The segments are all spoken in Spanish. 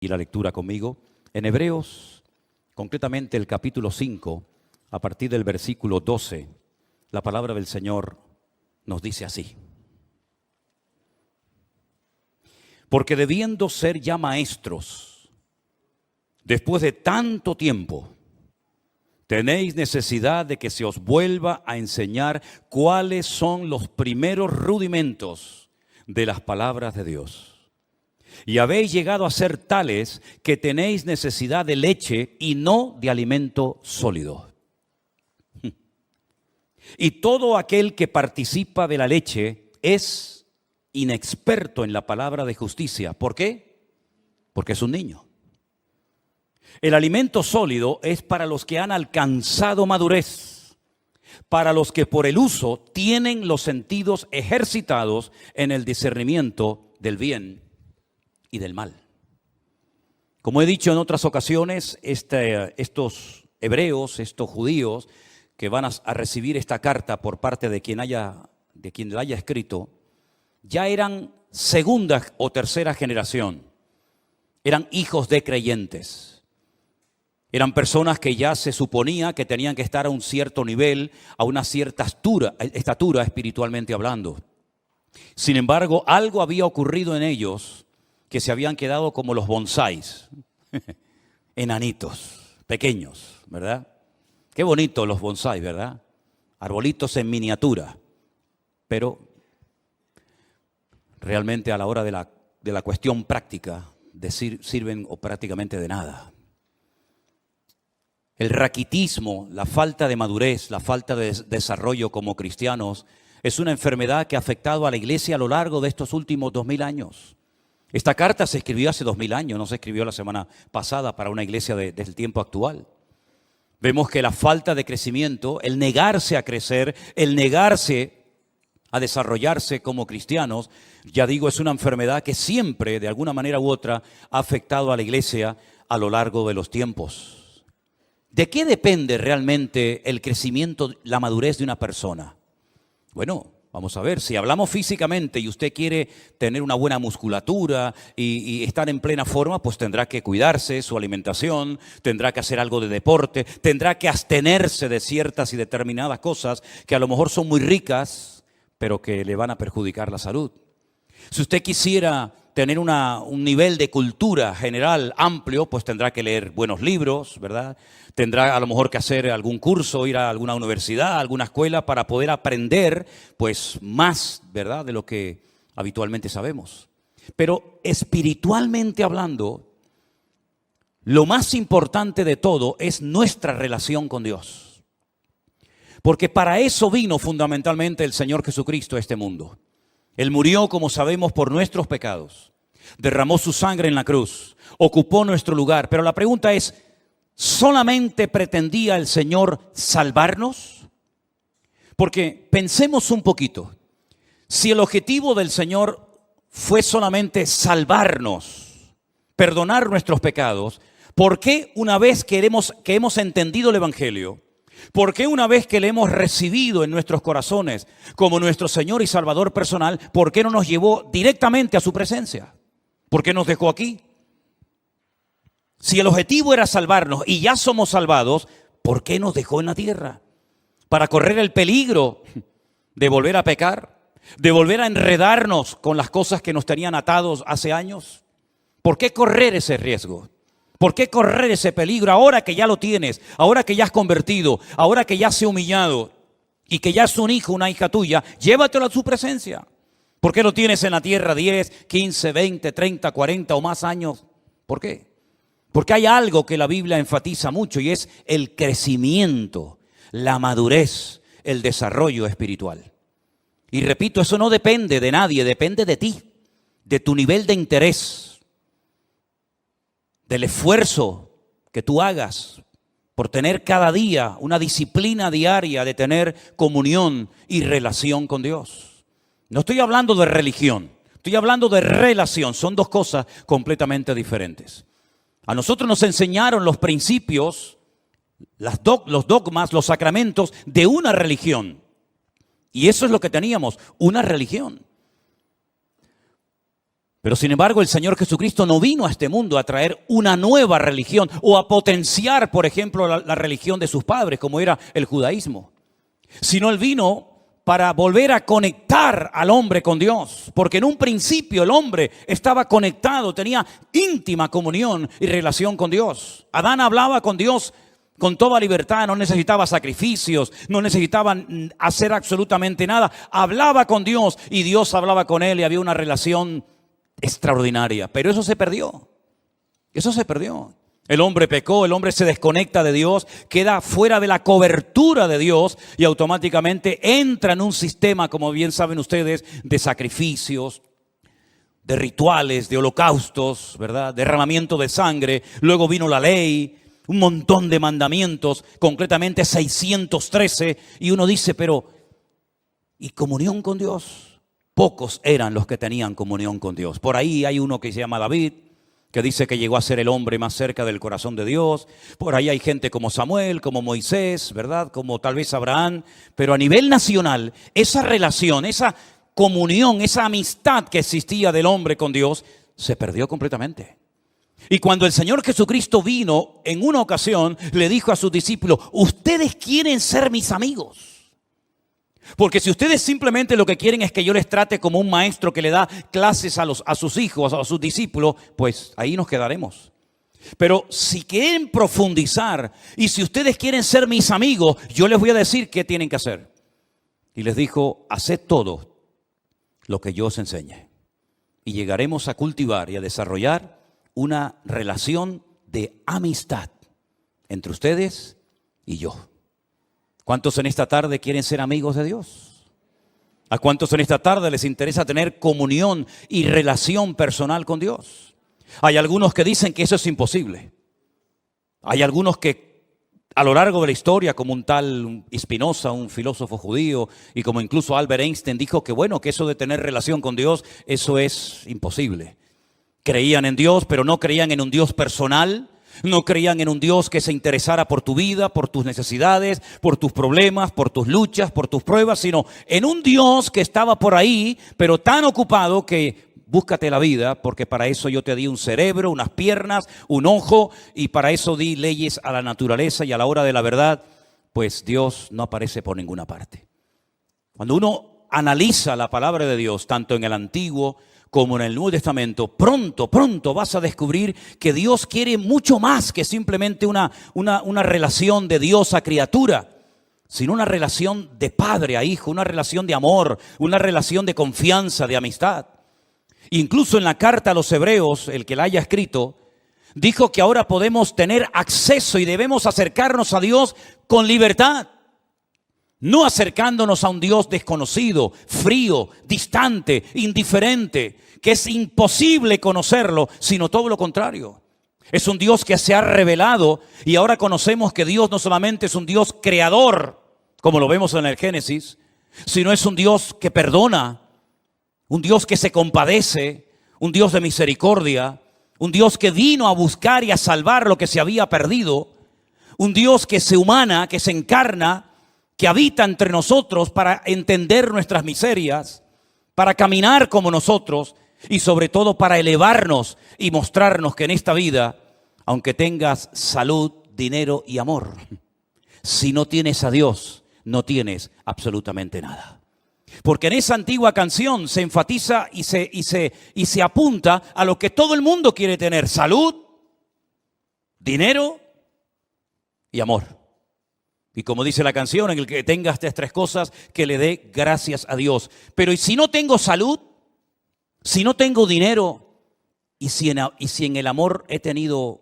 y la lectura conmigo en Hebreos, concretamente el capítulo 5, a partir del versículo 12, la palabra del Señor nos dice así: porque debiendo ser ya maestros, después de tanto tiempo, tenéis necesidad de que se os vuelva a enseñar cuáles son los primeros rudimentos de las palabras de Dios. Y habéis llegado a ser tales que tenéis necesidad de leche y no de alimento sólido. Y todo aquel que participa de la leche es inexperto en la palabra de justicia. ¿Por qué? Porque es un niño. El alimento sólido es para los que han alcanzado madurez, para los que por el uso tienen los sentidos ejercitados en el discernimiento del bien y del mal. Como he dicho en otras ocasiones, estos hebreos, estos judíos que van a recibir esta carta por parte de quien la haya escrito, ya eran segunda o tercera generación, eran hijos de creyentes, eran personas que ya se suponía que tenían que estar a un cierto nivel, a una cierta estatura espiritualmente hablando. Sin embargo, algo había ocurrido en ellos que se habían quedado como los bonsáis, enanitos, pequeños, ¿verdad? Qué bonitos los bonsáis, ¿verdad? Arbolitos en miniatura, pero realmente a la hora de la cuestión práctica sirven o prácticamente de nada. El raquitismo, la falta de madurez, la falta de desarrollo como cristianos es una enfermedad que ha afectado a la iglesia a lo largo de estos últimos 2000 años. Esta carta se escribió hace 2000 años, no se escribió la semana pasada para una iglesia del tiempo actual. Vemos que la falta de crecimiento, el negarse a crecer, el negarse a desarrollarse como cristianos, ya digo, es una enfermedad que siempre, de alguna manera u otra, ha afectado a la iglesia a lo largo de los tiempos. ¿De qué depende realmente el crecimiento, la madurez de una persona? Bueno, vamos a ver, si hablamos físicamente y usted quiere tener una buena musculatura y estar en plena forma, pues tendrá que cuidarse su alimentación, tendrá que hacer algo de deporte, tendrá que abstenerse de ciertas y determinadas cosas que a lo mejor son muy ricas, pero que le van a perjudicar la salud. Si usted quisiera tener un nivel de cultura general amplio, pues tendrá que leer buenos libros, ¿verdad? Tendrá a lo mejor que hacer algún curso, ir a alguna universidad, a alguna escuela para poder aprender pues más, ¿verdad?, de lo que habitualmente sabemos. Pero espiritualmente hablando, lo más importante de todo es nuestra relación con Dios. Porque para eso vino fundamentalmente el Señor Jesucristo a este mundo. Él murió, como sabemos, por nuestros pecados. Derramó su sangre en la cruz, ocupó nuestro lugar. Pero la pregunta es, ¿solamente pretendía el Señor salvarnos? Porque pensemos un poquito. Si el objetivo del Señor fue solamente salvarnos, perdonar nuestros pecados, ¿por qué una vez que hemos entendido el Evangelio, por qué una vez que le hemos recibido en nuestros corazones como nuestro Señor y Salvador personal, por qué no nos llevó directamente a su presencia? ¿Por qué nos dejó aquí? Si el objetivo era salvarnos y ya somos salvados, ¿por qué nos dejó en la tierra? ¿Para correr el peligro de volver a pecar? ¿De volver a enredarnos con las cosas que nos tenían atados hace años? ¿Por qué correr ese riesgo? ¿Por qué correr ese peligro ahora que ya lo tienes, ahora que ya has convertido, ahora que ya has humillado y que ya es un hijo, una hija tuya? Llévatelo a su presencia. ¿Por qué lo tienes en la tierra 10, 15, 20, 30, 40 o más años? ¿Por qué? Porque hay algo que la Biblia enfatiza mucho y es el crecimiento, la madurez, el desarrollo espiritual. Y repito, eso no depende de nadie, depende de ti, de tu nivel de interés, del esfuerzo que tú hagas por tener cada día una disciplina diaria de tener comunión y relación con Dios. No estoy hablando de religión, estoy hablando de relación. Son dos cosas completamente diferentes. A nosotros nos enseñaron los principios, los dogmas, los sacramentos de una religión. Y eso es lo que teníamos, una religión. Pero sin embargo, el Señor Jesucristo no vino a este mundo a traer una nueva religión o a potenciar, por ejemplo, la religión de sus padres, como era el judaísmo. Sino Él vino para volver a conectar al hombre con Dios. Porque en un principio el hombre estaba conectado, tenía íntima comunión y relación con Dios. Adán hablaba con Dios con toda libertad, no necesitaba sacrificios, no necesitaba hacer absolutamente nada. Hablaba con Dios y Dios hablaba con él y había una relación extraordinaria. Pero eso se perdió. Eso se perdió. El hombre pecó, el hombre se desconecta de Dios, queda fuera de la cobertura de Dios y automáticamente entra en un sistema, como bien saben ustedes, de sacrificios, de rituales, de holocaustos, ¿verdad? Derramamiento de sangre. Luego vino la ley, un montón de mandamientos, concretamente 613. Y uno dice, pero ¿y comunión con Dios? Pocos eran los que tenían comunión con Dios. Por ahí hay uno que se llama David, que dice que llegó a ser el hombre más cerca del corazón de Dios. Por ahí hay gente como Samuel, como Moisés, ¿verdad? Como tal vez Abraham. Pero a nivel nacional, esa relación, esa comunión, esa amistad que existía del hombre con Dios, se perdió completamente. Y cuando el Señor Jesucristo vino, en una ocasión, le dijo a sus discípulos, ustedes quieren ser mis amigos. Porque si ustedes simplemente lo que quieren es que yo les trate como un maestro que le da clases a sus hijos, a sus discípulos, pues ahí nos quedaremos. Pero si quieren profundizar y si ustedes quieren ser mis amigos, yo les voy a decir qué tienen que hacer. Y les dijo, haced todo lo que yo os enseñe. Y llegaremos a cultivar y a desarrollar una relación de amistad entre ustedes y yo. ¿Cuántos en esta tarde quieren ser amigos de Dios? ¿A cuántos en esta tarde les interesa tener comunión y relación personal con Dios? Hay algunos que dicen que eso es imposible. Hay algunos que a lo largo de la historia, como un tal Spinoza, un filósofo judío, y como incluso Albert Einstein dijo que bueno, que eso de tener relación con Dios, eso es imposible. Creían en Dios, pero no creían en un Dios personal. No creían en un Dios que se interesara por tu vida, por tus necesidades, por tus problemas, por tus luchas, por tus pruebas, sino en un Dios que estaba por ahí, pero tan ocupado que búscate la vida, porque para eso yo te di un cerebro, unas piernas, un ojo, y para eso di leyes a la naturaleza, y a la hora de la verdad, pues Dios no aparece por ninguna parte. Cuando uno analiza la palabra de Dios, tanto en el Antiguo como en el Nuevo Testamento, pronto vas a descubrir que Dios quiere mucho más que simplemente una relación de Dios a criatura, sino una relación de padre a hijo, una relación de amor, una relación de confianza, de amistad. Incluso en la carta a los Hebreos, el que la haya escrito, dijo que ahora podemos tener acceso y debemos acercarnos a Dios con libertad. No acercándonos a un Dios desconocido, frío, distante, indiferente, que es imposible conocerlo, sino todo lo contrario. Es un Dios que se ha revelado y ahora conocemos que Dios no solamente es un Dios creador, como lo vemos en el Génesis, sino es un Dios que perdona, un Dios que se compadece, un Dios de misericordia, un Dios que vino a buscar y a salvar lo que se había perdido, un Dios que se humana, que se encarna, que habita entre nosotros para entender nuestras miserias, para caminar como nosotros y sobre todo para elevarnos y mostrarnos que en esta vida, aunque tengas salud, dinero y amor, si no tienes a Dios, no tienes absolutamente nada. Porque en esa antigua canción se enfatiza y se apunta a lo que todo el mundo quiere tener: salud, dinero y amor. Y como dice la canción, en el que tenga estas tres cosas, que le dé gracias a Dios. Pero ¿y si no tengo salud? Si no tengo dinero, y si en el amor he tenido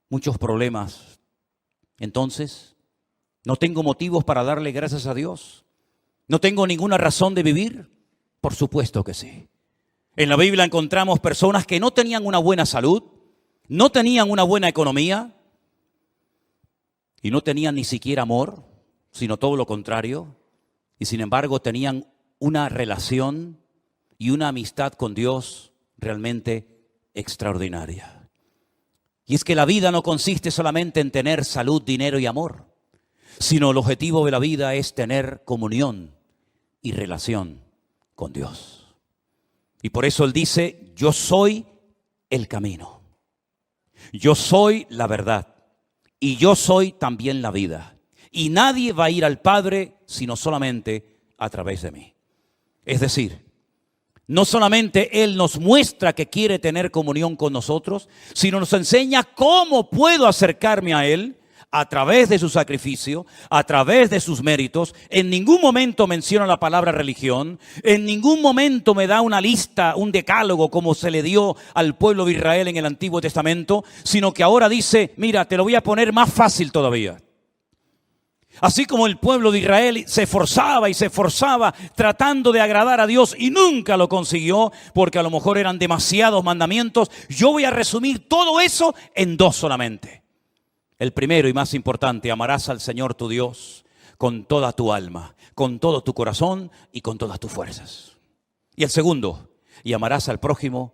muchos problemas, entonces no tengo motivos para darle gracias a Dios. ¿No tengo ninguna razón de vivir? Por supuesto que sí. En la Biblia encontramos personas que no tenían una buena salud, no tenían una buena economía, y no tenían ni siquiera amor, sino todo lo contrario. Y sin embargo tenían una relación y una amistad con Dios realmente extraordinaria. Y es que la vida no consiste solamente en tener salud, dinero y amor, sino el objetivo de la vida es tener comunión y relación con Dios. Y por eso Él dice, yo soy el camino. Yo soy la verdad. Y yo soy también la vida. Y nadie va a ir al Padre sino solamente a través de mí. Es decir, no solamente Él nos muestra que quiere tener comunión con nosotros, sino nos enseña cómo puedo acercarme a Él a través de su sacrificio, a través de sus méritos. En ningún momento menciona la palabra religión, en ningún momento me da una lista, un decálogo como se le dio al pueblo de Israel en el Antiguo Testamento, sino que ahora dice, mira, te lo voy a poner más fácil todavía. Así como el pueblo de Israel se esforzaba y se esforzaba tratando de agradar a Dios y nunca lo consiguió porque a lo mejor eran demasiados mandamientos, yo voy a resumir todo eso en dos solamente. El primero y más importante, amarás al Señor tu Dios con toda tu alma, con todo tu corazón y con todas tus fuerzas. Y el segundo, y amarás al prójimo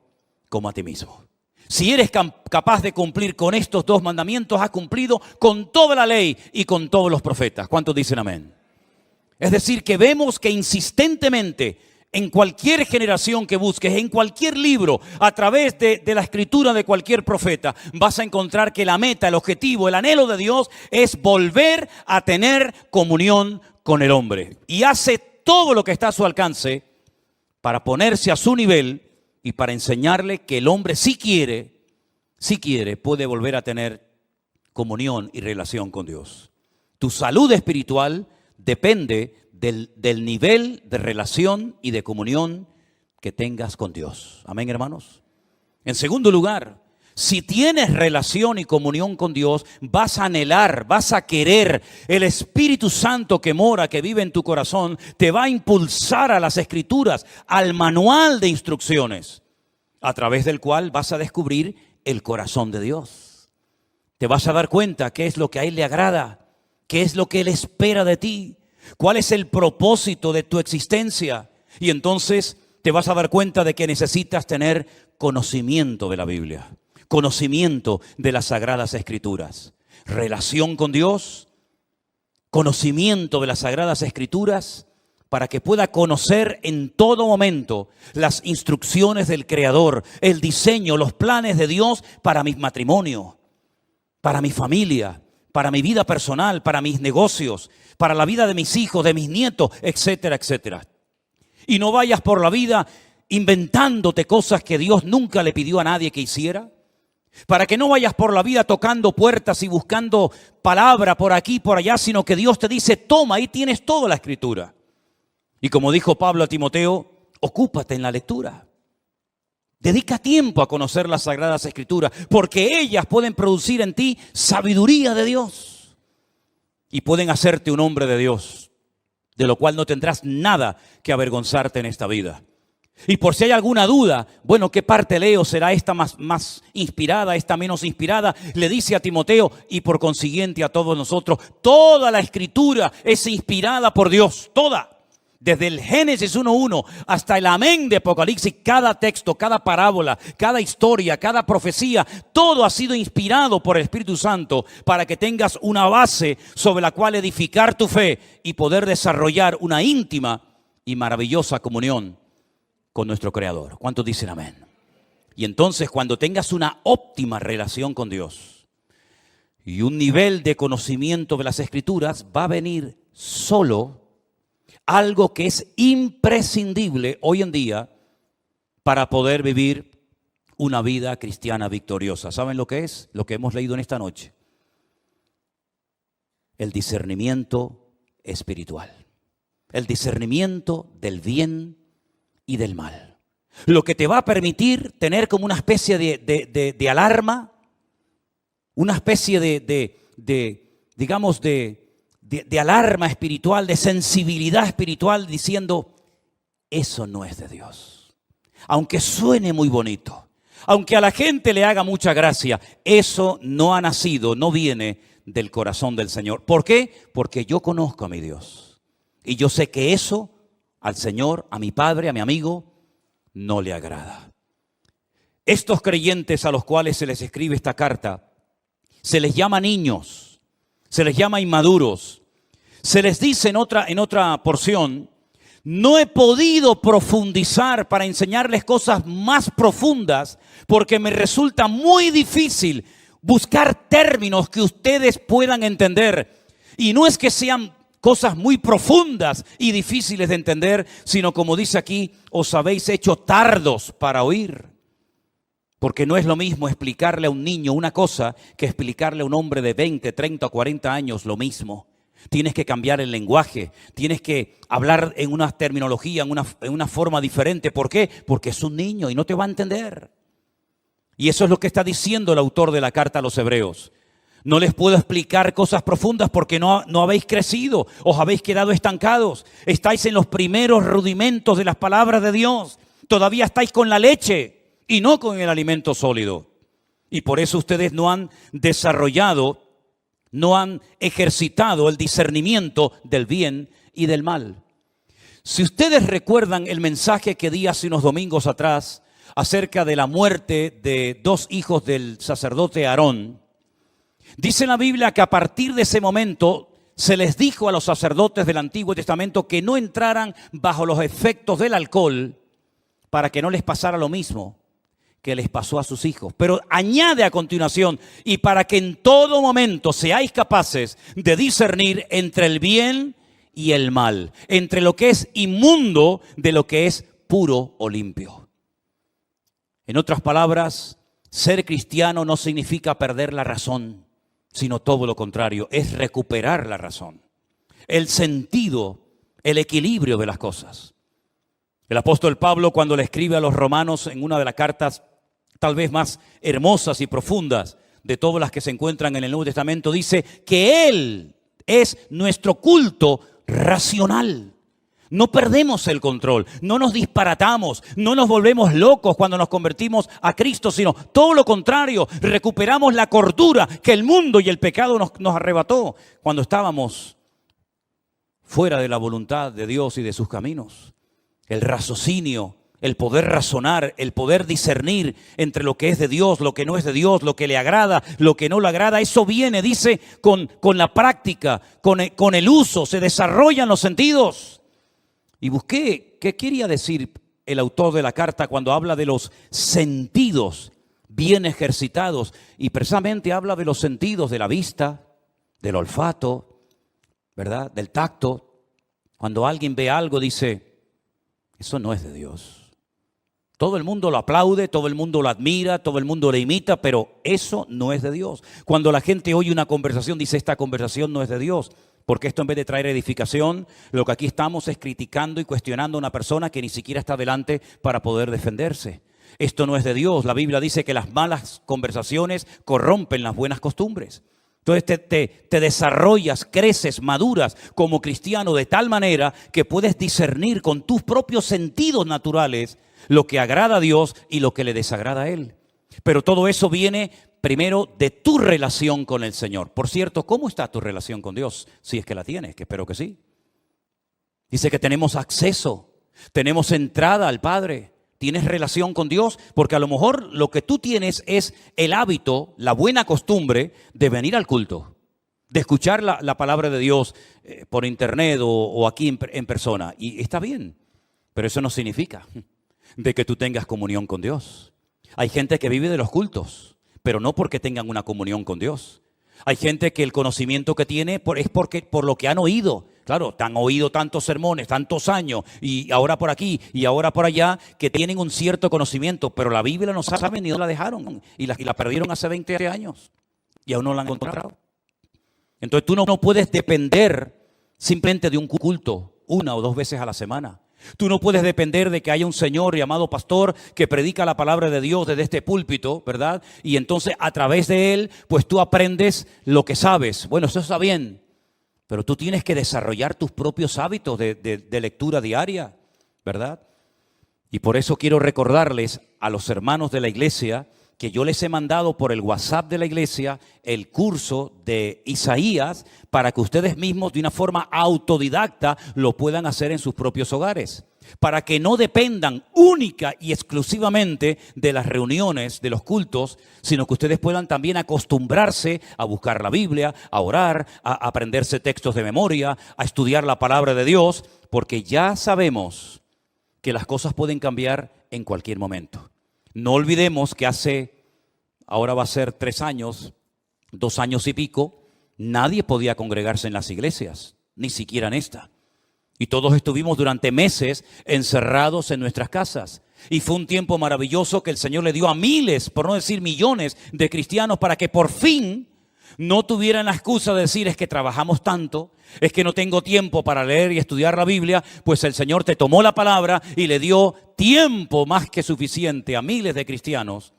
como a ti mismo. Si eres capaz de cumplir con estos dos mandamientos, has cumplido con toda la ley y con todos los profetas. ¿Cuántos dicen amén? Es decir, que vemos que insistentemente en cualquier generación que busques, en cualquier libro, a través de la escritura de cualquier profeta, vas a encontrar que la meta, el objetivo, el anhelo de Dios es volver a tener comunión con el hombre. Y hace todo lo que está a su alcance para ponerse a su nivel y para enseñarle que el hombre si quiere, puede volver a tener comunión y relación con Dios. Tu salud espiritual depende del nivel de relación y de comunión que tengas con Dios. Amén, hermanos. En segundo lugar, si tienes relación y comunión con Dios, vas a anhelar, vas a querer. El Espíritu Santo que mora, que vive en tu corazón, te va a impulsar a las Escrituras, al manual de instrucciones, a través del cual vas a descubrir el corazón de Dios. Te vas a dar cuenta qué es lo que a Él le agrada, qué es lo que Él espera de ti, cuál es el propósito de tu existencia. Y entonces te vas a dar cuenta de que necesitas tener conocimiento de la Biblia, conocimiento de las Sagradas Escrituras, relación con Dios, conocimiento de las Sagradas Escrituras, para que pueda conocer en todo momento las instrucciones del Creador, el diseño, los planes de Dios para mi matrimonio, para mi familia, para mi vida personal, para mis negocios, para la vida de mis hijos, de mis nietos, etcétera, etcétera. Y no vayas por la vida inventándote cosas que Dios nunca le pidió a nadie que hiciera. Para que no vayas por la vida tocando puertas y buscando palabra por aquí y por allá, sino que Dios te dice, toma, ahí tienes toda la Escritura. Y como dijo Pablo a Timoteo, ocúpate en la lectura. Dedica tiempo a conocer las Sagradas Escrituras, porque ellas pueden producir en ti sabiduría de Dios y pueden hacerte un hombre de Dios, de lo cual no tendrás nada que avergonzarte en esta vida. Y por si hay alguna duda, bueno, ¿qué parte leo? ¿Será esta más inspirada, esta menos inspirada? Le dice a Timoteo y por consiguiente a todos nosotros, toda la Escritura es inspirada por Dios, toda. Desde el Génesis 1:1 hasta el amén de Apocalipsis, cada texto, cada parábola, cada historia, cada profecía, todo ha sido inspirado por el Espíritu Santo para que tengas una base sobre la cual edificar tu fe y poder desarrollar una íntima y maravillosa comunión con nuestro Creador. ¿Cuántos dicen amén? Y entonces cuando tengas una óptima relación con Dios y un nivel de conocimiento de las Escrituras, va a venir solo algo que es imprescindible hoy en día para poder vivir una vida cristiana victoriosa. ¿Saben lo que es? Lo que hemos leído en esta noche. El discernimiento espiritual. El discernimiento del bien y del mal. Lo que te va a permitir tener como una especie de alarma, una especie de alarma espiritual, de sensibilidad espiritual, diciendo, eso no es de Dios. Aunque suene muy bonito, aunque a la gente le haga mucha gracia, eso no ha nacido, no viene del corazón del Señor. ¿Por qué? Porque yo conozco a mi Dios. Y yo sé que eso al Señor, a mi Padre, a mi amigo, no le agrada. Estos creyentes a los cuales se les escribe esta carta, se les llama niños, se les llama inmaduros. Se les dice en otra porción, No he podido profundizar para enseñarles cosas más profundas porque me resulta muy difícil buscar términos que ustedes puedan entender. Y no es que sean cosas muy profundas y difíciles de entender, sino como dice aquí, os habéis hecho tardos para oír. Porque no es lo mismo explicarle a un niño una cosa que explicarle a un hombre de 20, 30 o 40 años lo mismo. Tienes que cambiar el lenguaje, tienes que hablar en una terminología, en una forma diferente. ¿Por qué? Porque es un niño y no te va a entender. Y eso es lo que está diciendo el autor de la carta a los Hebreos. No les puedo explicar cosas profundas porque no habéis crecido, os habéis quedado estancados. Estáis en los primeros rudimentos de las palabras de Dios. Todavía estáis con la leche y no con el alimento sólido. Y por eso ustedes no han desarrollado, no han ejercitado el discernimiento del bien y del mal. Si ustedes recuerdan el mensaje que di hace unos domingos atrás acerca de la muerte de 2 hijos del sacerdote Aarón, dice la Biblia que a partir de ese momento se les dijo a los sacerdotes del Antiguo Testamento que no entraran bajo los efectos del alcohol para que no les pasara lo mismo que les pasó a sus hijos. Pero añade a continuación, y para que en todo momento seáis capaces de discernir entre el bien y el mal, entre lo que es inmundo de lo que es puro o limpio. En otras palabras, ser cristiano no significa perder la razón, sino todo lo contrario, es recuperar la razón, el sentido, el equilibrio de las cosas. El apóstol Pablo, cuando le escribe a los romanos en una de las cartas tal vez más hermosas y profundas de todas las que se encuentran en el Nuevo Testamento, dice que Él es nuestro culto racional. No perdemos el control, no nos disparatamos, no nos volvemos locos cuando nos convertimos a Cristo, sino todo lo contrario, recuperamos la cordura que el mundo y el pecado nos arrebató cuando estábamos fuera de la voluntad de Dios y de sus caminos. El raciocinio, el poder razonar, el poder discernir entre lo que es de Dios, lo que no es de Dios, lo que le agrada, lo que no le agrada, eso viene, dice, con la práctica, con el uso, se desarrollan los sentidos. Y busqué qué quería decir el autor de la carta cuando habla de los sentidos bien ejercitados. Y precisamente habla de los sentidos de la vista, del olfato, ¿verdad? Del tacto. Cuando alguien ve algo dice, eso no es de Dios. Todo el mundo lo aplaude, todo el mundo lo admira, todo el mundo le imita, pero eso no es de Dios. Cuando la gente oye una conversación, dice, esta conversación no es de Dios. Porque esto, en vez de traer edificación, lo que aquí estamos es criticando y cuestionando a una persona que ni siquiera está delante para poder defenderse. Esto no es de Dios. La Biblia dice que las malas conversaciones corrompen las buenas costumbres. Entonces te desarrollas, creces, maduras como cristiano de tal manera que puedes discernir con tus propios sentidos naturales lo que agrada a Dios y lo que le desagrada a Él. Pero todo eso viene primero de tu relación con el Señor. Por cierto, ¿cómo está tu relación con Dios? Si es que la tienes, que espero que sí. Dice que tenemos acceso, tenemos entrada al Padre. ¿Tienes relación con Dios? Porque a lo mejor lo que tú tienes es el hábito, la buena costumbre de venir al culto, de escuchar la palabra de Dios por internet o aquí en persona. Y está bien, pero eso no significa de que tú tengas comunión con Dios. Hay gente que vive de los cultos, pero no porque tengan una comunión con Dios. Hay gente que el conocimiento que tiene es por lo que han oído. Claro, te han oído tantos sermones, tantos años, y ahora por aquí y ahora por allá, que tienen un cierto conocimiento, pero la Biblia no saben ni dónde la dejaron, y la perdieron hace 20 años, y aún no la han encontrado. Entonces tú no puedes depender simplemente de un culto 1 o 2 veces a la semana. Tú no puedes depender de que haya un señor llamado pastor que predica la palabra de Dios desde este púlpito, ¿verdad? Y entonces a través de él, pues tú aprendes lo que sabes. Bueno, eso está bien, pero tú tienes que desarrollar tus propios hábitos de lectura diaria, ¿verdad? Y por eso quiero recordarles a los hermanos de la iglesia que yo les he mandado por el WhatsApp de la iglesia el curso de Isaías para que ustedes mismos de una forma autodidacta lo puedan hacer en sus propios hogares, para que no dependan única y exclusivamente de las reuniones, de los cultos, sino que ustedes puedan también acostumbrarse a buscar la Biblia, a orar, a aprenderse textos de memoria, a estudiar la palabra de Dios, porque ya sabemos que las cosas pueden cambiar en cualquier momento. No olvidemos que ahora va a ser 3 años, 2 años y pico, nadie podía congregarse en las iglesias, ni siquiera en esta. Y todos estuvimos durante meses encerrados en nuestras casas. Y fue un tiempo maravilloso que el Señor le dio a miles, por no decir millones, de cristianos para que por fin no tuvieran la excusa de decir: es que trabajamos tanto, es que no tengo tiempo para leer y estudiar la Biblia. Pues el Señor te tomó la palabra y le dio tiempo más que suficiente a miles de cristianos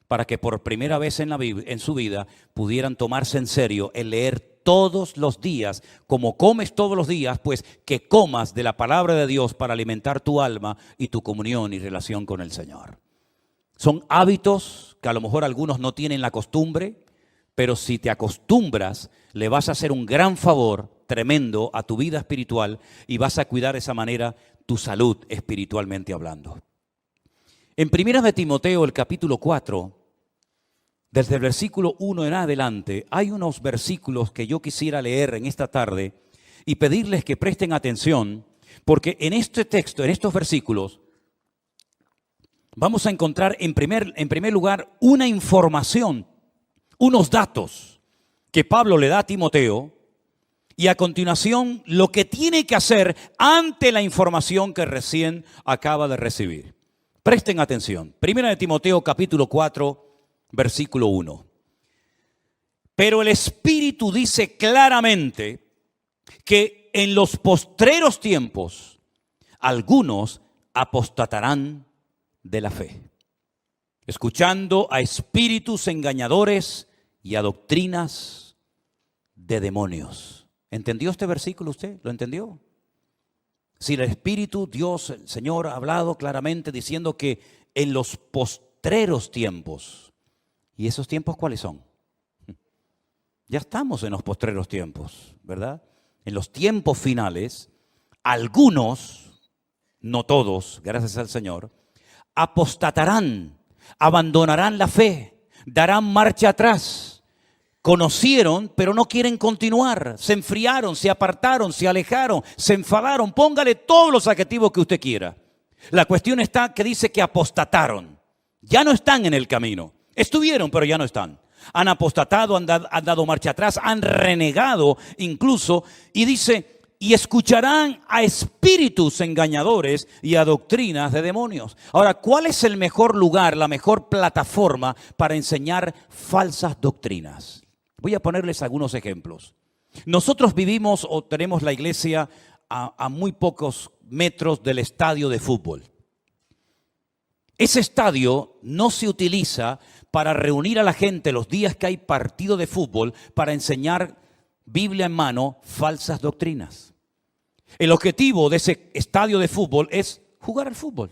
para que por primera vez en su vida pudieran tomarse en serio el leer todos los días, como comes todos los días, pues que comas de la palabra de Dios para alimentar tu alma y tu comunión y relación con el Señor. Son hábitos que a lo mejor algunos no tienen la costumbre, pero si te acostumbras, le vas a hacer un gran favor tremendo a tu vida espiritual y vas a cuidar de esa manera tu salud espiritualmente hablando. En 1 de Timoteo, el capítulo 4, desde el versículo 1 en adelante, hay unos versículos que yo quisiera leer en esta tarde y pedirles que presten atención, porque en este texto, en estos versículos, vamos a encontrar en primer lugar una información, unos datos que Pablo le da a Timoteo, y a continuación lo que tiene que hacer ante la información que recién acaba de recibir. Presten atención. 1 de Timoteo capítulo 4, versículo 1. Pero el Espíritu dice claramente que en los postreros tiempos algunos apostatarán de la fe, escuchando a espíritus engañadores y a doctrinas de demonios. ¿Entendió este versículo usted? ¿Lo entendió? Si el Espíritu, Dios, el Señor ha hablado claramente diciendo que en los postreros tiempos, ¿y esos tiempos cuáles son? Ya estamos en los postreros tiempos, ¿verdad? En los tiempos finales, algunos, no todos, gracias al Señor, apostatarán, abandonarán la fe, darán marcha atrás. Conocieron, pero no quieren continuar. Se enfriaron, se apartaron, se alejaron, se enfadaron. Póngale todos los adjetivos que usted quiera. La cuestión está que dice que apostataron. Ya no están en el camino. Estuvieron, pero ya no están. Han apostatado, han dado marcha atrás, han renegado incluso. Y dice, y escucharán a espíritus engañadores y a doctrinas de demonios. Ahora, ¿cuál es el mejor lugar, la mejor plataforma para enseñar falsas doctrinas? Voy a ponerles algunos ejemplos. Nosotros vivimos o tenemos la iglesia a muy pocos metros del estadio de fútbol. Ese estadio no se utiliza para reunir a la gente los días que hay partido de fútbol para enseñar Biblia en mano falsas doctrinas. El objetivo de ese estadio de fútbol es jugar al fútbol.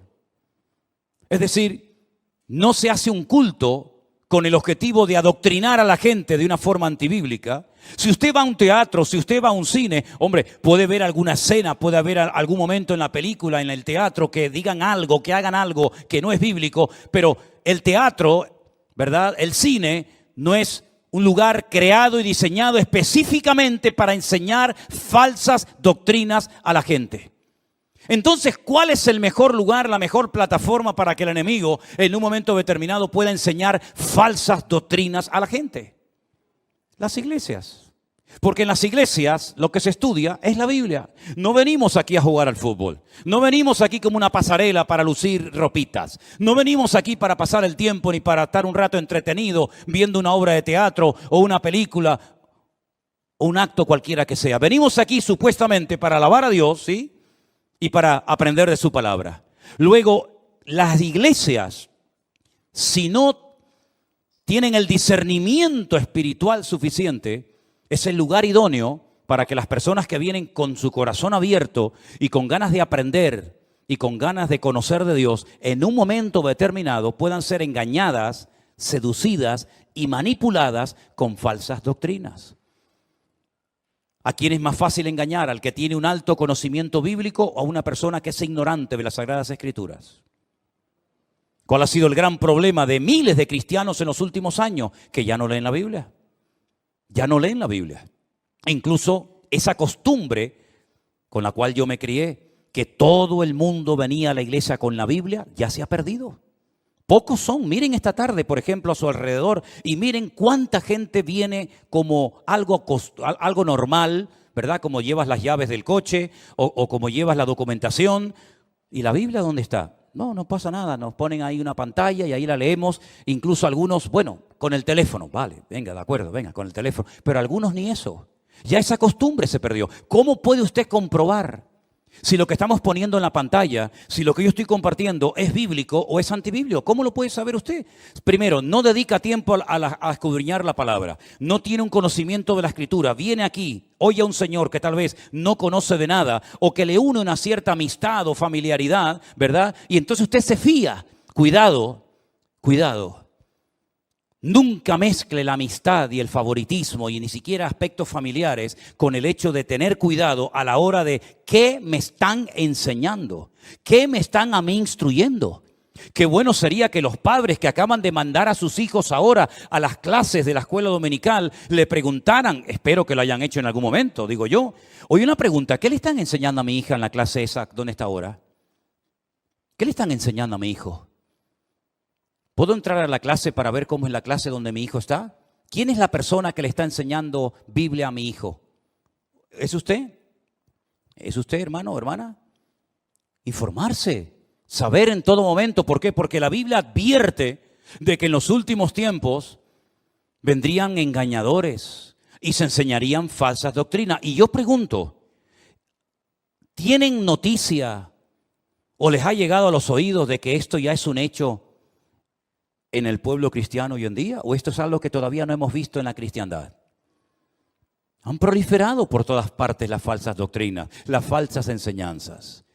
Es decir, no se hace un culto con el objetivo de adoctrinar a la gente de una forma antibíblica. Si usted va a un teatro, si usted va a un cine, hombre, puede ver alguna escena, puede haber algún momento en la película, en el teatro, que digan algo, que hagan algo que no es bíblico, pero el teatro, ¿verdad? El cine no es un lugar creado y diseñado específicamente para enseñar falsas doctrinas a la gente. Entonces, ¿cuál es el mejor lugar, la mejor plataforma para que el enemigo en un momento determinado pueda enseñar falsas doctrinas a la gente? Las iglesias. Porque en las iglesias lo que se estudia es la Biblia. No venimos aquí a jugar al fútbol. No venimos aquí como una pasarela para lucir ropitas. No venimos aquí para pasar el tiempo ni para estar un rato entretenido viendo una obra de teatro o una película o un acto cualquiera que sea. Venimos aquí supuestamente para alabar a Dios, ¿sí? Y para aprender de su palabra. Luego, las iglesias, si no tienen el discernimiento espiritual suficiente, es el lugar idóneo para que las personas que vienen con su corazón abierto y con ganas de aprender y con ganas de conocer de Dios, en un momento determinado puedan ser engañadas seducidas y manipuladas con falsas doctrinas. ¿A quién es más fácil engañar? ¿Al que tiene un alto conocimiento bíblico o a una persona que es ignorante de las Sagradas Escrituras? ¿Cuál ha sido el gran problema de miles de cristianos en los últimos años? Que ya no leen la Biblia. Ya no leen la Biblia. E incluso esa costumbre con la cual yo me crié, que todo el mundo venía a la iglesia con la Biblia, ya se ha perdido. Pocos son. Miren esta tarde, por ejemplo, a su alrededor y miren cuánta gente viene como algo normal, ¿verdad? Como llevas las llaves del coche o como llevas la documentación. ¿Y la Biblia dónde está? No pasa nada. Nos ponen ahí una pantalla y ahí la leemos. Incluso algunos, bueno, con el teléfono. Vale, venga, de acuerdo, venga, con el teléfono. Pero algunos ni eso. Ya esa costumbre se perdió. ¿Cómo puede usted comprobar si lo que estamos poniendo en la pantalla, si lo que yo estoy compartiendo es bíblico o es antibíblico? ¿Cómo lo puede saber usted? Primero, no dedica tiempo a escudriñar la palabra. No tiene un conocimiento de la Escritura. Viene aquí, oye a un señor que tal vez no conoce de nada o que le une una cierta amistad o familiaridad, ¿verdad? Y entonces usted se fía. Cuidado, cuidado. Nunca mezcle la amistad y el favoritismo y ni siquiera aspectos familiares con el hecho de tener cuidado a la hora de qué me están enseñando, qué me están a mí instruyendo. Qué bueno sería que los padres que acaban de mandar a sus hijos ahora a las clases de la escuela dominical le preguntaran, espero que lo hayan hecho en algún momento, digo yo. Oye, una pregunta, ¿qué le están enseñando a mi hija en la clase esa donde está ahora? ¿Qué le están enseñando a mi hijo? ¿Puedo entrar a la clase para ver cómo es la clase donde mi hijo está? ¿Quién es la persona que le está enseñando Biblia a mi hijo? ¿Es usted? ¿Es usted, hermano o hermana? Informarse, saber en todo momento. ¿Por qué? Porque la Biblia advierte de que en los últimos tiempos vendrían engañadores y se enseñarían falsas doctrinas. Y yo pregunto, ¿tienen noticia o les ha llegado a los oídos de que esto ya es un hecho en el pueblo cristiano hoy en día? ¿O esto es algo que todavía no hemos visto en la cristiandad? Han proliferado por todas partes las falsas doctrinas, las falsas enseñanzas.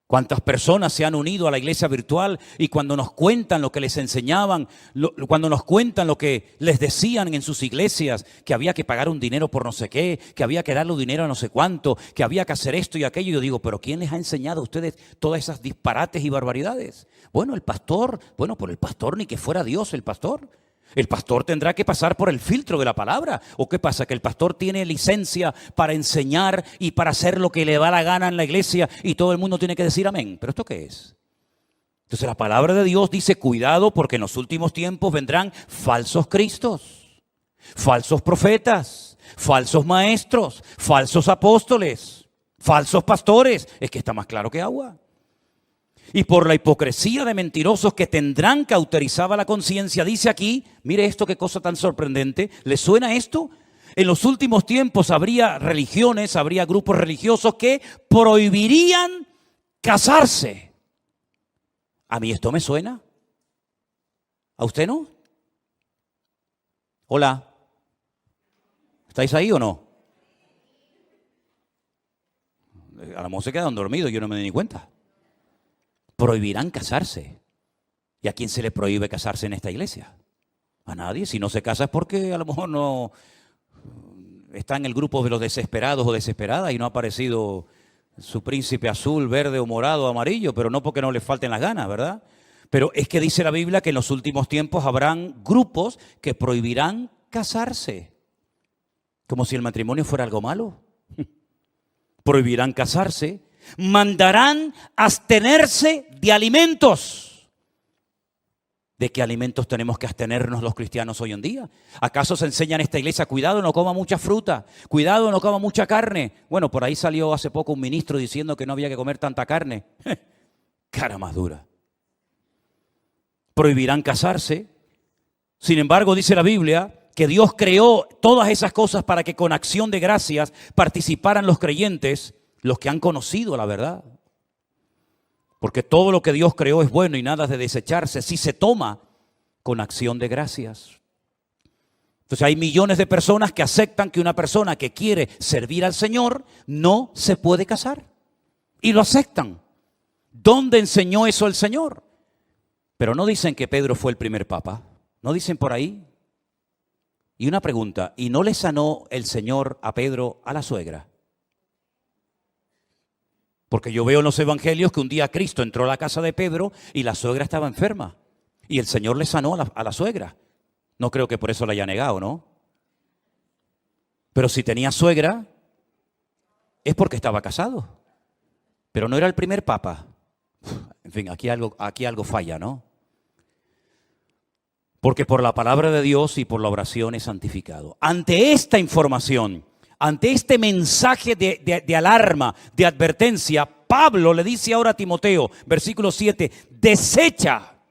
¿Cuántas personas se han unido a la iglesia virtual y cuando nos cuentan lo que les enseñaban, cuando nos cuentan lo que les decían en sus iglesias, que había que pagar un dinero por no sé qué, que había que darle un dinero a no sé cuánto, que había que hacer esto y aquello? Yo digo, ¿pero quién les ha enseñado a ustedes todas esas disparates y barbaridades? Bueno, el pastor, por el pastor ni que fuera Dios el pastor. El pastor tendrá que pasar por el filtro de la palabra. ¿O qué pasa? ¿Que el pastor tiene licencia para enseñar y para hacer lo que le da la gana en la iglesia y todo el mundo tiene que decir amén? ¿Pero esto qué es? Entonces la palabra de Dios dice, cuidado porque en los últimos tiempos vendrán falsos cristos, falsos profetas, falsos maestros, falsos apóstoles, falsos pastores. Es que está más claro que agua. Y por la hipocresía de mentirosos que tendrán cauterizada la conciencia, dice aquí, mire esto, qué cosa tan sorprendente. ¿Le suena esto? En los últimos tiempos habría religiones, habría grupos religiosos que prohibirían casarse. ¿A mí esto me suena? ¿A usted no? Hola. ¿Estáis ahí o no? A lo mejor se quedan dormidos, yo no me di ni cuenta. Prohibirán casarse. ¿Y a quién se le prohíbe casarse en esta iglesia? A nadie. Si no se casa es porque a lo mejor no está en el grupo de los desesperados o desesperadas y no ha aparecido su príncipe azul, verde o morado o amarillo, pero no porque no le falten las ganas, ¿verdad? Pero es que dice la Biblia que en los últimos tiempos habrán grupos que prohibirán casarse. Como si el matrimonio fuera algo malo. Prohibirán casarse. Mandarán abstenerse de alimentos. ¿De qué alimentos tenemos que abstenernos los cristianos hoy en día? ¿Acaso se enseña en esta iglesia, cuidado, no coma mucha fruta, cuidado, no coma mucha carne? Bueno, por ahí salió hace poco un ministro diciendo que no había que comer tanta carne. Cara más dura. Prohibirán casarse. Sin embargo, dice la Biblia que Dios creó todas esas cosas para que con acción de gracias participaran los creyentes, los que han conocido la verdad. Porque todo lo que Dios creó es bueno y nada de desecharse si se toma con acción de gracias. Entonces hay millones de personas que aceptan que una persona que quiere servir al Señor no se puede casar. Y lo aceptan. ¿Dónde enseñó eso el Señor? Pero no dicen que Pedro fue el primer papa. ¿No dicen por ahí? Y una pregunta, ¿y no le sanó el Señor a Pedro a la suegra? Porque yo veo en los evangelios que un día Cristo entró a la casa de Pedro y la suegra estaba enferma. Y el Señor le sanó a la suegra. No creo que por eso la haya negado, ¿no? Pero si tenía suegra, es porque estaba casado. Pero no era el primer papa. En fin, aquí algo falla, ¿no? Porque por la palabra de Dios y por la oración es santificado. Ante esta información, ante este mensaje de alarma, de advertencia, Pablo le dice ahora a Timoteo, versículo 7, desecha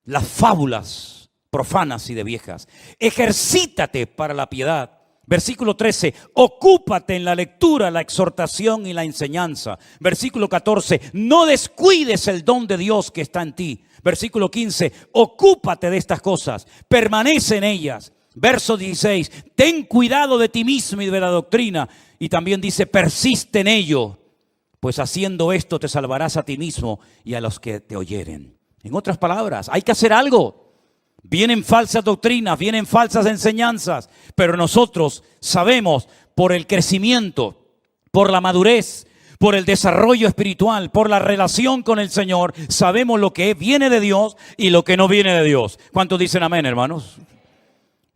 las fábulas profanas y de viejas. Ejercítate para la piedad. Versículo 13, ocúpate en la lectura, la exhortación y la enseñanza. Versículo 14, no descuides el don de Dios que está en ti. Versículo 15, ocúpate de estas cosas, permanece en ellas. Verso 16, ten cuidado de ti mismo y de la doctrina. Y también dice, persiste en ello, pues haciendo esto te salvarás a ti mismo y a los que te oyeren. En otras palabras, hay que hacer algo. Vienen falsas doctrinas, vienen falsas enseñanzas, pero nosotros sabemos por el crecimiento, por la madurez, por el desarrollo espiritual, por la relación con el Señor, sabemos lo que viene de Dios y lo que no viene de Dios. ¿Cuántos dicen amén, hermanos?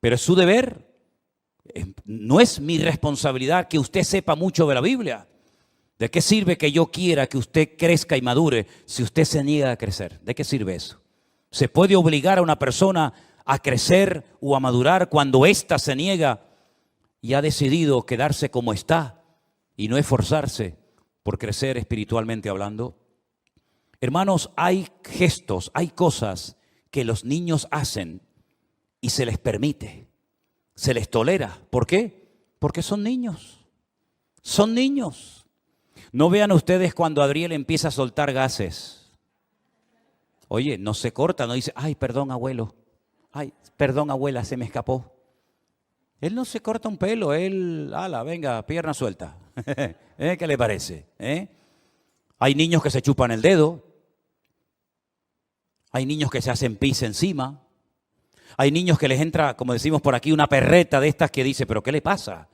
Pero es su deber. No es mi responsabilidad que usted sepa mucho de la Biblia. ¿De qué sirve que yo quiera que usted crezca y madure si usted se niega a crecer? ¿De qué sirve eso? ¿Se puede obligar a una persona a crecer o a madurar cuando ésta se niega y ha decidido quedarse como está y no esforzarse por crecer espiritualmente hablando? Hermanos, hay gestos, hay cosas que los niños hacen y se les permite, se les tolera. ¿Por qué? Porque son niños. Son niños. No vean ustedes cuando Adriel empieza a soltar gases. Oye, no se corta, no dice, ay, perdón, abuelo. Ay, perdón, abuela, se me escapó. Él no se corta un pelo, él, ala, venga, pierna suelta. ¿Qué le parece? Hay niños que se chupan el dedo. Hay niños que se hacen pis encima. Hay niños que les entra, como decimos por aquí, una perreta de estas que dice, ¿pero qué le pasa?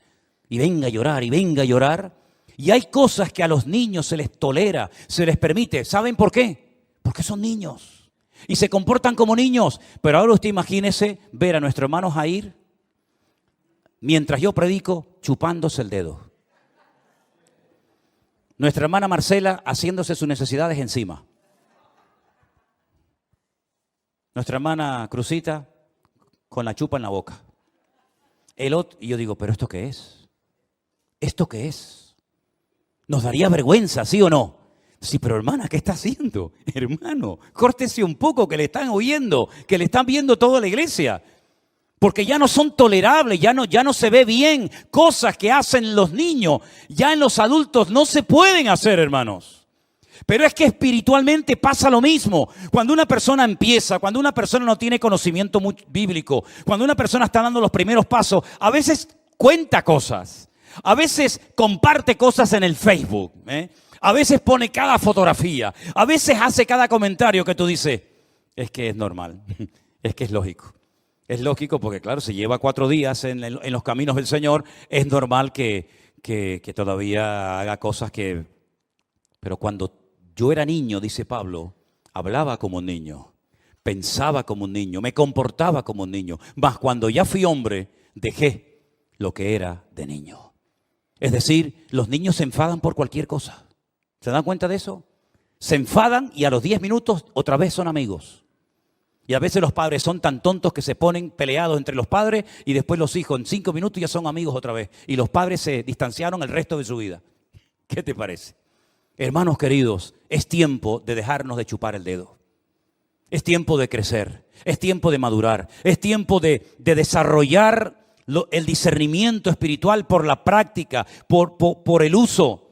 Y venga a llorar, y venga a llorar. Y hay cosas que a los niños se les tolera, se les permite. ¿Saben por qué? Porque son niños y se comportan como niños. Pero ahora usted imagínese ver a nuestro hermano Jair, mientras yo predico, chupándose el dedo. Nuestra hermana Marcela haciéndose sus necesidades encima. Nuestra hermana Cruzita con la chupa en la boca. El otro, y yo digo, ¿pero esto qué es? ¿Esto qué es? ¿Nos daría vergüenza, sí o no? Sí, pero hermana, ¿qué está haciendo? Hermano, córtese un poco, que le están oyendo, que le están viendo toda la iglesia. Porque ya no son tolerables, ya no se ve bien. Cosas que hacen los niños, ya en los adultos no se pueden hacer, hermanos. Pero es que espiritualmente pasa lo mismo. Cuando una persona empieza, cuando una persona no tiene conocimiento bíblico, cuando una persona está dando los primeros pasos, a veces cuenta cosas, a veces comparte cosas en el Facebook, a veces pone cada fotografía, a veces hace cada comentario que tú dices, es que es normal, es que es lógico. Es lógico porque, claro, si lleva 4 días en los caminos del Señor, es normal que todavía haga cosas que... Pero cuando yo era niño, dice Pablo, hablaba como un niño, pensaba como un niño, me comportaba como un niño. Mas cuando ya fui hombre, dejé lo que era de niño. Es decir, los niños se enfadan por cualquier cosa. ¿Se dan cuenta de eso? Se enfadan y a los 10 minutos otra vez son amigos. Y a veces los padres son tan tontos que se ponen peleados entre los padres y después los hijos en 5 minutos ya son amigos otra vez. Y los padres se distanciaron el resto de su vida. ¿Qué te parece? Hermanos queridos, es tiempo de dejarnos de chupar el dedo. Es tiempo de crecer. Es tiempo de madurar. Es tiempo de desarrollar el discernimiento espiritual por la práctica, por el uso.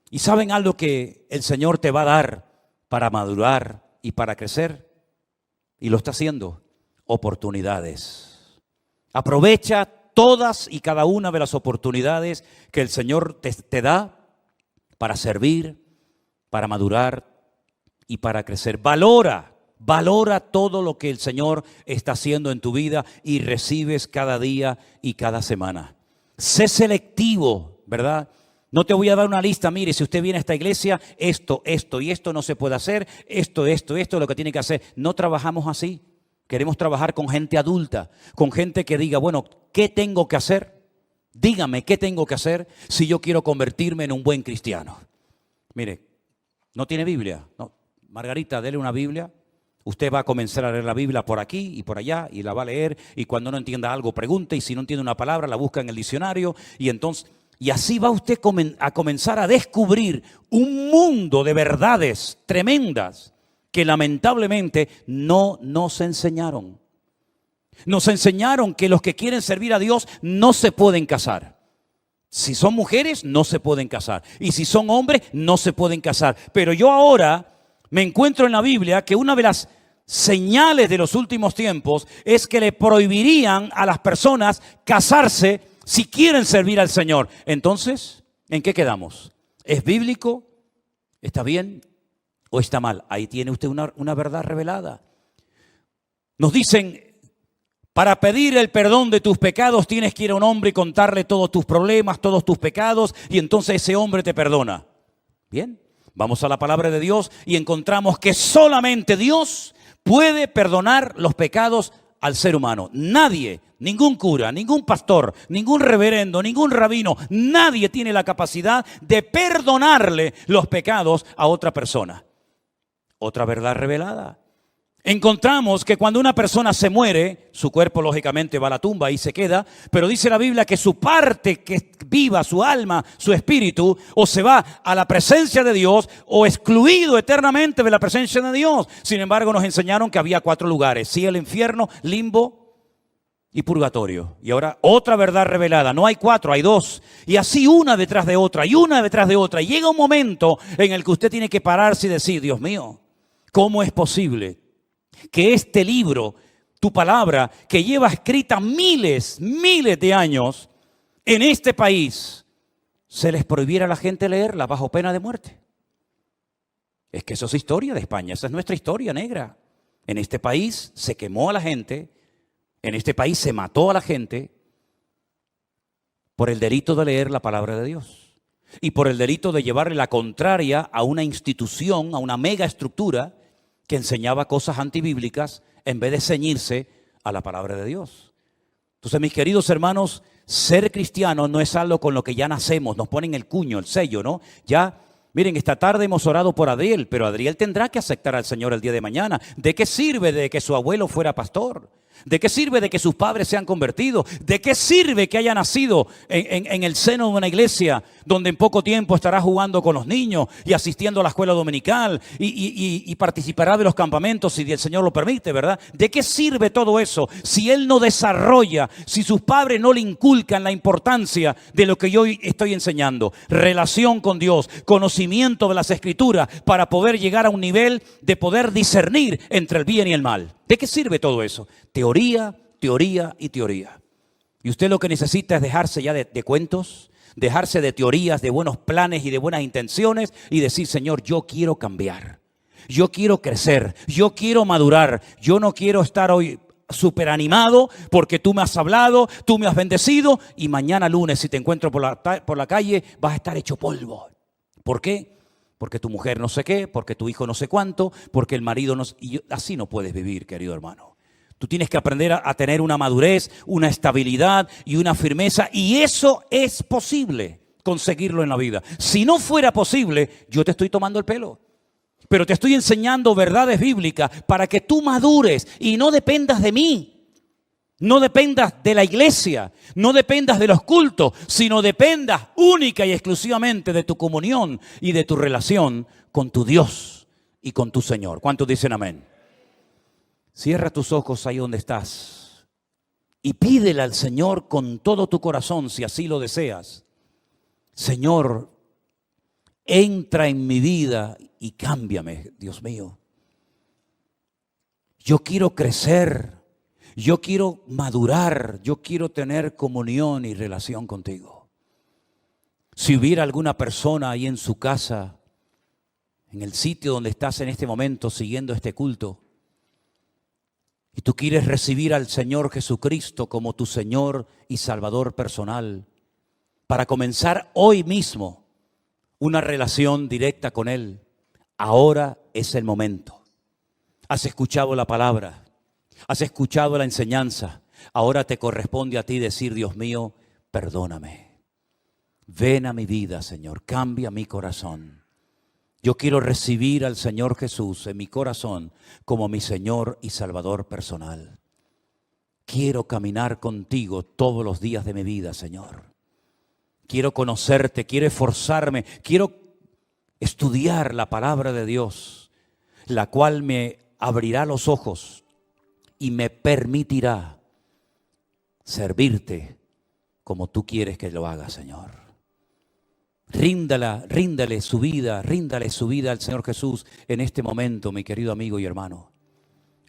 ¿Y saben algo que el Señor te va a dar para madurar y para crecer? Y lo está haciendo. Oportunidades. Aprovecha todas y cada una de las oportunidades que el Señor te da para servir, para madurar y para crecer. Valora Valora todo lo que el Señor está haciendo en tu vida y recibes cada día y cada semana. Sé selectivo, ¿verdad? No te voy a dar una lista, mire, si usted viene a esta iglesia, esto y esto no se puede hacer, esto es lo que tiene que hacer. No trabajamos así. Queremos trabajar con gente adulta, con gente que diga, bueno, ¿qué tengo que hacer? Dígame, ¿qué tengo que hacer si yo quiero convertirme en un buen cristiano? Mire, ¿no tiene Biblia? No. Margarita, dele una Biblia. Usted va a comenzar a leer la Biblia por aquí y por allá y la va a leer, y cuando no entienda algo pregunte, y si no entiende una palabra la busca en el diccionario, y así va usted a comenzar a descubrir un mundo de verdades tremendas que lamentablemente no nos enseñaron. Nos enseñaron que los que quieren servir a Dios no se pueden casar. Si son mujeres, no se pueden casar. Y si son hombres, no se pueden casar. Pero yo ahora me encuentro en la Biblia que una de las señales de los últimos tiempos es que le prohibirían a las personas casarse si quieren servir al Señor. Entonces, ¿en qué quedamos? ¿Es bíblico? ¿Está bien? ¿O está mal? Ahí tiene usted una verdad revelada. Nos dicen, para pedir el perdón de tus pecados tienes que ir a un hombre y contarle todos tus problemas, todos tus pecados, y entonces ese hombre te perdona. Bien, vamos a la palabra de Dios y encontramos que solamente Dios puede perdonar los pecados al ser humano. Nadie, ningún cura, ningún pastor, ningún reverendo, ningún rabino, nadie tiene la capacidad de perdonarle los pecados a otra persona. Otra verdad revelada. Encontramos que cuando una persona se muere, su cuerpo lógicamente va a la tumba y se queda, pero dice la Biblia que su parte que viva, su alma, su espíritu, o se va a la presencia de Dios o excluido eternamente de la presencia de Dios. Sin embargo, nos enseñaron que había 4 lugares: cielo, infierno, limbo y purgatorio. Y ahora otra verdad revelada: no hay 4, hay 2. Y así una detrás de otra y una detrás de otra. Y llega un momento en el que usted tiene que pararse y decir, Dios mío, ¿cómo es posible que este libro, tu palabra, que lleva escrita miles de años en este país, se les prohibiera a la gente leerla bajo pena de muerte? Es que eso es historia de España, esa es nuestra historia negra. En este país se quemó a la gente, en este país se mató a la gente por el delito de leer la palabra de Dios y por el delito de llevarle la contraria a una institución, a una mega estructura que enseñaba cosas antibíblicas en vez de ceñirse a la palabra de Dios. Entonces, mis queridos hermanos, ser cristiano no es algo con lo que ya nacemos, nos ponen el cuño, el sello, ¿no? Ya, miren, esta tarde hemos orado por Adriel, pero Adriel tendrá que aceptar al Señor el día de mañana. ¿De qué sirve de que su abuelo fuera pastor? ¿De qué sirve de que sus padres sean convertidos? ¿De qué sirve que haya nacido en el seno de una iglesia donde en poco tiempo estará jugando con los niños y asistiendo a la escuela dominical y participará de los campamentos si el Señor lo permite, ¿verdad? ¿De qué sirve todo eso si él no desarrolla, si sus padres no le inculcan la importancia de lo que yo estoy enseñando? Relación con Dios, conocimiento de las Escrituras para poder llegar a un nivel de poder discernir entre el bien y el mal. ¿De qué sirve todo eso? Teoría, teoría y teoría. Y usted lo que necesita es dejarse ya de cuentos, dejarse de teorías, de buenos planes y de buenas intenciones y decir, Señor, yo quiero cambiar, yo quiero crecer, yo quiero madurar, yo no quiero estar hoy súper animado porque tú me has hablado, tú me has bendecido y mañana lunes si te encuentro por la calle vas a estar hecho polvo. ¿Por qué? Porque tu mujer no sé qué, porque tu hijo no sé cuánto, porque el marido no sé. Y así no puedes vivir, querido hermano. Tú tienes que aprender a tener una madurez, una estabilidad y una firmeza. Y eso es posible conseguirlo en la vida. Si no fuera posible, yo te estoy tomando el pelo. Pero te estoy enseñando verdades bíblicas para que tú madures y no dependas de mí. No dependas de la iglesia, no dependas de los cultos, sino dependas única y exclusivamente de tu comunión y de tu relación con tu Dios y con tu Señor. ¿Cuántos dicen amén? Cierra tus ojos ahí donde estás y pídele al Señor con todo tu corazón, si así lo deseas. Señor, entra en mi vida y cámbiame, Dios mío. Yo quiero crecer. Yo quiero madurar, yo quiero tener comunión y relación contigo. Si hubiera alguna persona ahí en su casa, en el sitio donde estás en este momento siguiendo este culto, y tú quieres recibir al Señor Jesucristo como tu Señor y Salvador personal, para comenzar hoy mismo una relación directa con Él, ahora es el momento. Has escuchado la palabra, has escuchado la enseñanza, ahora te corresponde a ti decir: Dios mío, perdóname. Ven a mi vida, Señor, cambia mi corazón. Yo quiero recibir al Señor Jesús en mi corazón como mi Señor y Salvador personal. Quiero caminar contigo todos los días de mi vida, Señor. Quiero conocerte, quiero esforzarme, quiero estudiar la palabra de Dios, la cual me abrirá los ojos y me permitirá servirte como tú quieres que lo haga, Señor. Ríndale su vida al Señor Jesús en este momento, mi querido amigo y hermano.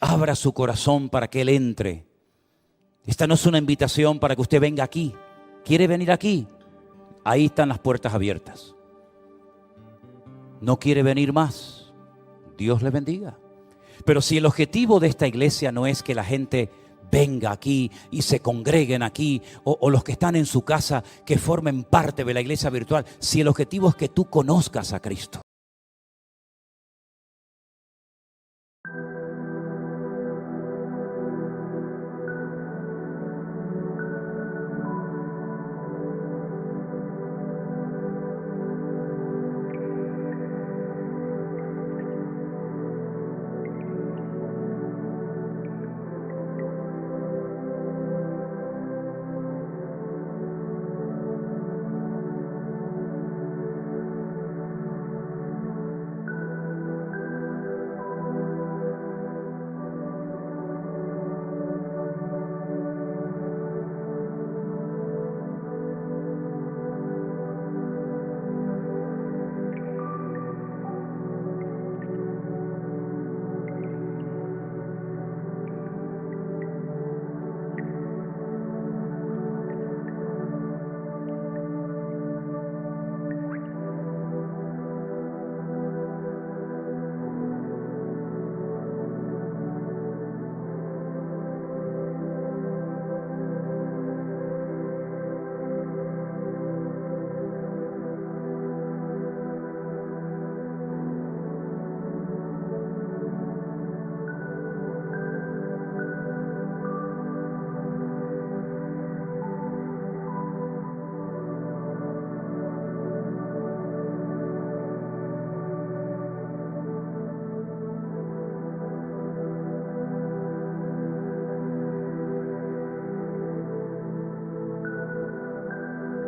Abra su corazón para que Él entre. Esta no es una invitación para que usted venga aquí. ¿Quiere venir aquí? Ahí están las puertas abiertas. ¿No quiere venir más? Dios le bendiga. Pero si el objetivo de esta iglesia no es que la gente venga aquí y se congreguen aquí, o los que están en su casa que formen parte de la iglesia virtual, si el objetivo es que tú conozcas a Cristo,